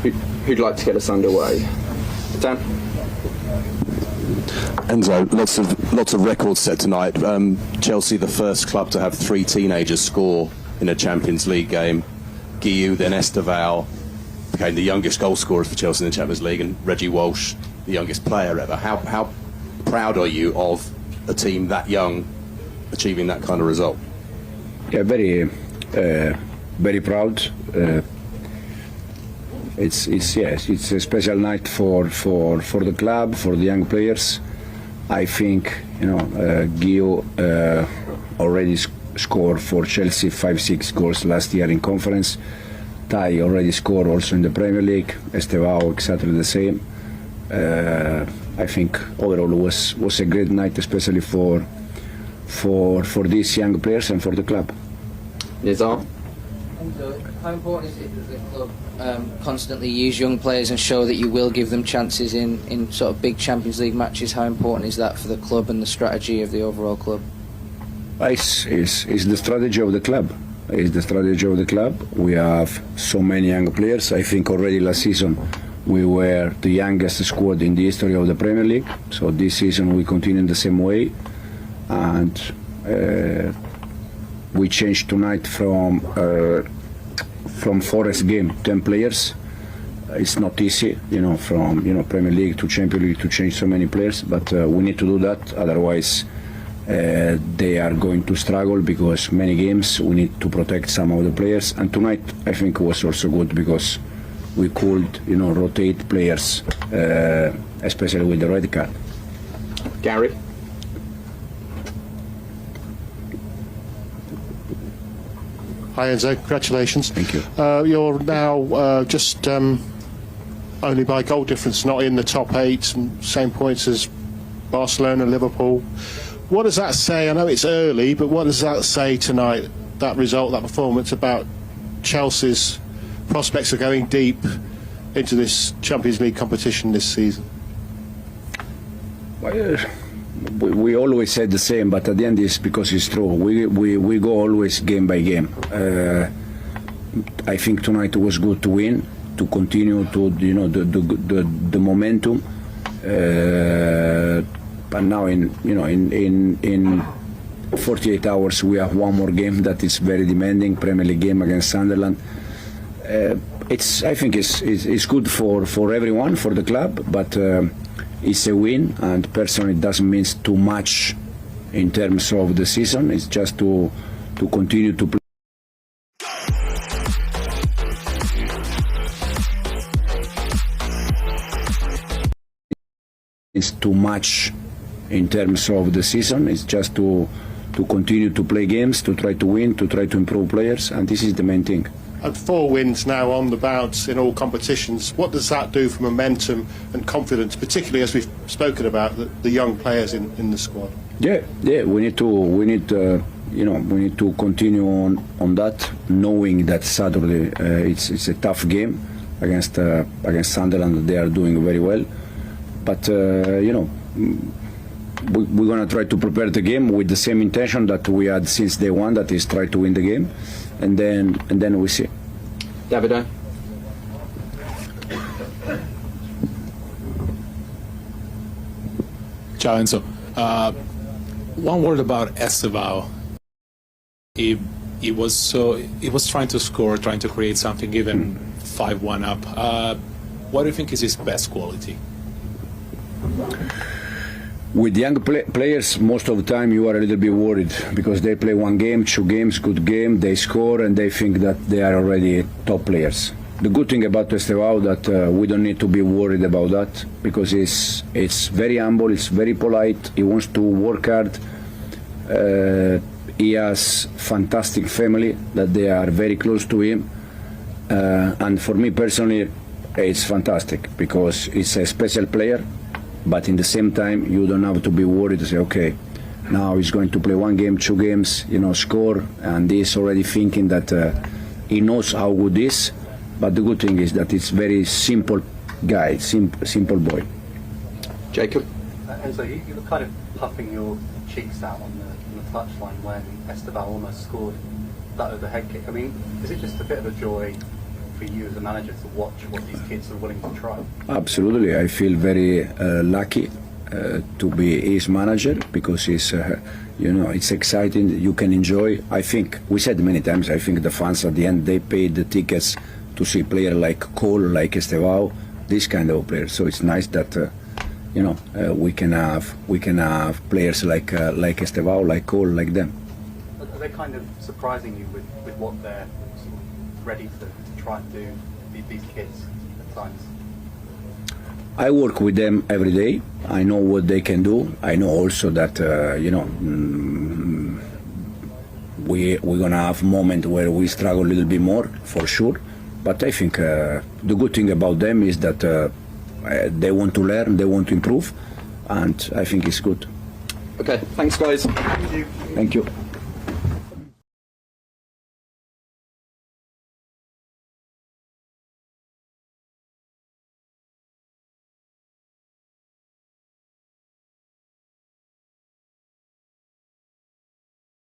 Who'd like to get us underway? Dan? Enzo, lots of records set tonight. Chelsea, the first club to have 3 teenagers score in a Champions League game. Guiu, then Esteval, became the youngest goal scorers for Chelsea in the Champions League, and Reggie Walsh, the youngest player ever. How proud are you of a team that young achieving that kind of result? Yeah, very proud. It's a special night for the club, for the young players. I think Guiu already scored for Chelsea 5-6 goals last year in conference. Tai already scored also in the Premier League. Estevao exactly the same. I think overall it was a great night, especially for these young players and for the club. Nizar? How important is it that the club constantly use young players and show that you will give them chances in sort of big Champions League matches? How important is that for the club and the strategy of the overall club? It's the strategy of the club. It's the strategy of the club. We have so many young players. I think already last season we were the youngest squad in the history of the Premier League. So this season we continue in the same way. And we changed tonight from Forest game 10 players. It's not easy, from Premier League to Champions League to change so many players, but we need to do that. Otherwise, they are going to struggle because many games we need to protect some of the players. And tonight, I think it was also good because we could, rotate players, especially with the red card. Gary? Hi Enzo, congratulations. Thank you. You're now just only by goal difference not in the top 8, same points as Barcelona, Liverpool. What does that say? I know it's early, but what does that say tonight, that result, that performance, about Chelsea's prospects of going deep into this Champions League competition this season? We always said the same, but at the end it's because it's true. We go always game by game. I think tonight was good to win, to continue to the momentum. But now in 48 hours we have one more game that is very demanding, Premier League game against Sunderland. I think it's good for everyone, for the club, but. It's a win, and personally it doesn't mean too much in terms of the season. It's just to continue to play. It's too much in terms of the season. It's just to continue to play games, to try to win, to try to improve players, and this is the main thing. And 4 wins now on the bounce in all competitions. What does that do for momentum and confidence, particularly as we've spoken about the young players in the squad? Yeah. We need to continue on that, knowing that Saturday it's a tough game against Sunderland. They are doing very well, but we're gonna try to prepare the game with the same intention that we had since day one. That is, try to win the game. And then we see. Davide? Ciao Enzo. One word about Estevao. He was trying to score, trying to create something, even 5-1 up. What do you think is his best quality? With young players, most of the time you are a little bit worried because they play 1 game, 2 games, good game, they score and they think that they are already top players. The good thing about Estevao that we don't need to be worried about that because it's very humble, it's very polite, he wants to work hard. He has fantastic family that they are very close to him, and for me personally it's fantastic because it's a special player. But in the same time, you don't have to be worried to say, okay, now he's going to play 1 game, 2 games, score, and he's already thinking that he knows how good he is. But the good thing is that it's very simple guy, simple boy. Jacob? And so you were kind of puffing your cheeks out on the touchline when Estevao almost scored that overhead kick. I mean, is it just a bit of a joy for you as a manager to watch what these kids are willing to try? Absolutely, I feel very lucky to be his manager because it's, it's exciting. You can enjoy. I think we said many times. I think the fans at the end they paid the tickets to see players like Cole, like Estevao, this kind of players. So it's nice that we can have players like Estevao, like Cole, like them. Are they kind of surprising you with what they're sort of ready to try and do, these kids at times? I work with them every day. I know what they can do. I know also that we're gonna have moments where we struggle a little bit more, for sure. But I think the good thing about them is that they want to learn, they want to improve, and I think it's good. Okay, thanks, guys. Thank you.